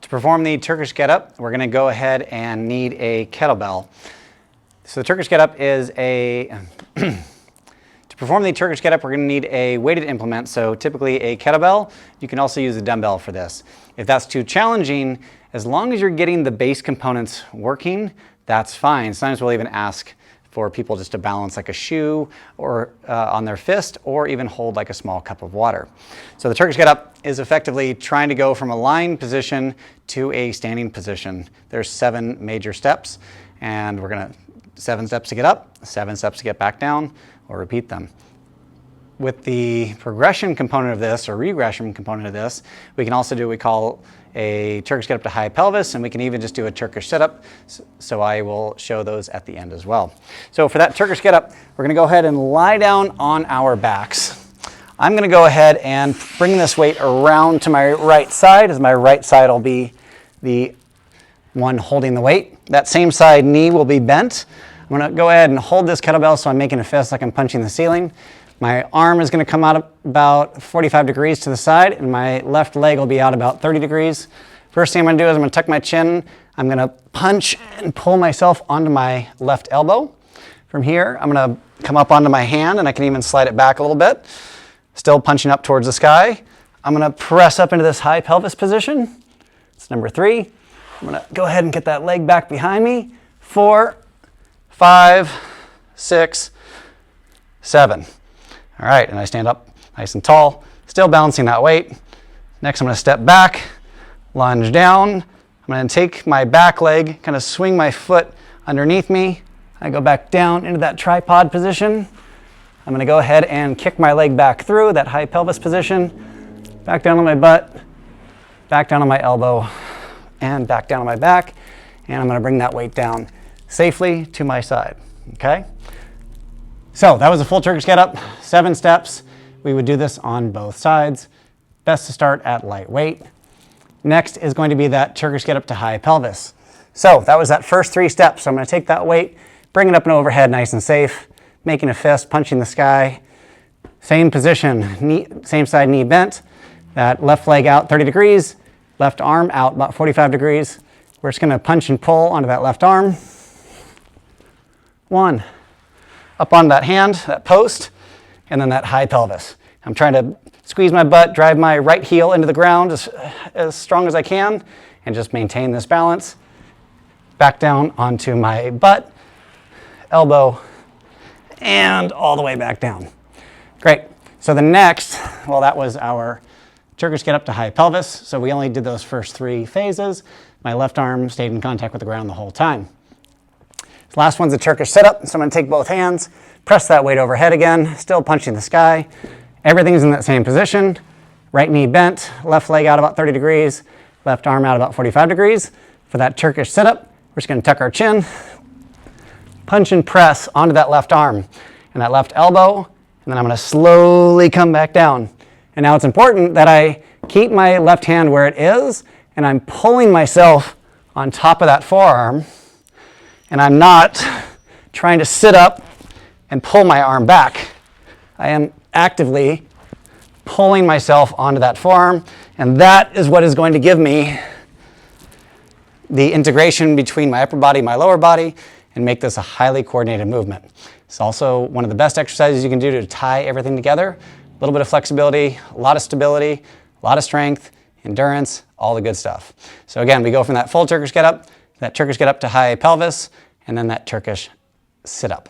To perform the Turkish get-up, we're going to go ahead and need a kettlebell. So the Turkish get-up is a... To perform the Turkish get-up, we're going to need a weighted implement, so typically a kettlebell. You can also use a dumbbell for this. If that's too challenging, as long as you're getting the base components working, that's fine. Sometimes we'll even ask for people just to balance like a shoe or on their fist, or even hold like a small cup of water. So the Turkish get-up is effectively trying to go from a lying position to a standing position. There's 7 major steps, and we're gonna 7 steps to get up, 7 steps to get back down, or repeat them. With the progression component of this, or regression component of this, we can also do what we call a Turkish get-up to high pelvis, and we can even just do a Turkish sit-up. So I will show those at the end as well. So for that Turkish get-up, we're gonna go ahead and lie down on our backs. I'm gonna go ahead and bring this weight around to my right side, as my right side will be the one holding the weight. That same side knee will be bent. I'm gonna go ahead and hold this kettlebell so I'm making a fist like I'm punching the ceiling. My arm is going to come out about 45 degrees to the side, and my left leg will be out about 30 degrees. First thing I'm going to do is I'm going to tuck my chin. I'm going to punch and pull myself onto my left elbow. From here, I'm going to come up onto my hand, and I can even slide it back a little bit. Still punching up towards the sky. I'm going to press up into this high pelvis position. It's number 3. I'm going to go ahead and get that leg back behind me. 4, 5, 6, 7. All right, and I stand up nice and tall, still balancing that weight. Next, I'm going to step back, lunge down. I'm going to take my back leg, kind of swing my foot underneath me. I go back down into that tripod position. I'm going to go ahead and kick my leg back through that high pelvis position, back down on my butt, back down on my elbow, and back down on my back. And I'm going to bring that weight down safely to my side, okay? So that was a full Turkish get-up, 7 steps. We would do this on both sides. Best to start at light weight. Next is going to be that Turkish get-up to high pelvis. So that was that first 3 steps. So I'm going to take that weight, bring it up and overhead nice and safe, making a fist, punching the sky. Same position, same side knee bent. That left leg out 30 degrees, left arm out about 45 degrees. We're just going to punch and pull onto that left arm. 1. Up on that hand, that post, and then that high pelvis. I'm trying to squeeze my butt, drive my right heel into the ground as strong as I can, and just maintain this balance. Back down onto my butt, elbow, and all the way back down. Great. So the next, well, that was our Turkish get-up to high pelvis. So we only did those first 3 phases. My left arm stayed in contact with the ground the whole time. This last one's a Turkish sit-up, so I'm going to take both hands, press that weight overhead again, still punching the sky. Everything's in that same position. Right knee bent, left leg out about 30 degrees, left arm out about 45 degrees. For that Turkish sit-up, we're just going to tuck our chin, punch and press onto that left arm and that left elbow, and then I'm going to slowly come back down. And now it's important that I keep my left hand where it is, and I'm pulling myself on top of that forearm. And I'm not trying to sit up and pull my arm back. I am actively pulling myself onto that forearm, and that is what is going to give me the integration between my upper body and my lower body and make this a highly coordinated movement. It's also one of the best exercises you can do to tie everything together. A little bit of flexibility, a lot of stability, a lot of strength, endurance, all the good stuff. So again, we go from that full Turkish get-up, that Turkish get-up to high pelvis, and then that Turkish sit-up.